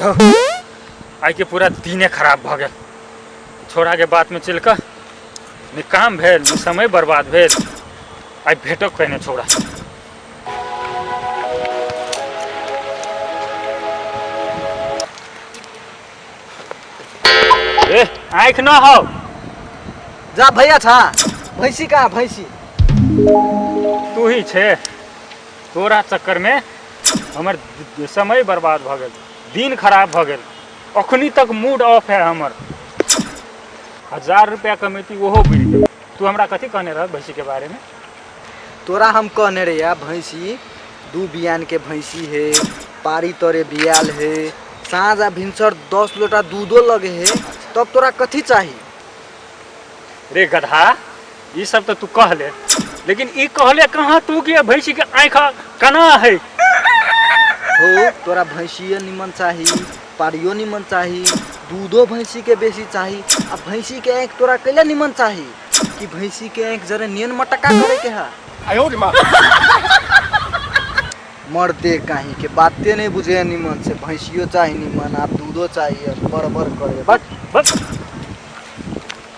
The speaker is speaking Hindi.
आई के पूरा दिने खराब भ गेल। छोड़ा के बात में चल कर नि काम भेल नि समय बर्बाद भेल। आई भेटक कहने छोड़ा। ए आँख न हो जा भैया था भैंसी कहाँ भैंसी तू ही छे। तोरा चक्कर में हमर समय बर्बाद भ गेल, दिन खराब भ गेल। अखनी तक मूड ऑफ है हमर। 1000 रुपया कमेती ओहो गिर गेल। तू हमरा कथी कहने रह भैंसी के बारे में? तोरा हम कहने रे या भैंसी 2 बियान के भैंसी है, पारी तोरे बियाल है, साँझ भिनसर 10 लोटा दूधो लगे है, तब तोरा कथी चाहिए? रे गधा, ये सब तो तू कह ले, लेकिन ये कहले कहाँ तू कि भैंसी के आँख कना है? हो तोरा भैंसियो निमन चाहिए, पारियो निमन चाहिए, दूधो भैंसी के बेसी चाहिए। अब भैंसी के आँख तोरा कैले निमन चाहिए कि भैंसी के आँख जरे नियन मटका करे के है? मर्दे कहीं के बातें नहीं बुझे निमन से। भैंसियो चाहिए निमन, आप दूधो चाहिए, बराबर करे। बस बस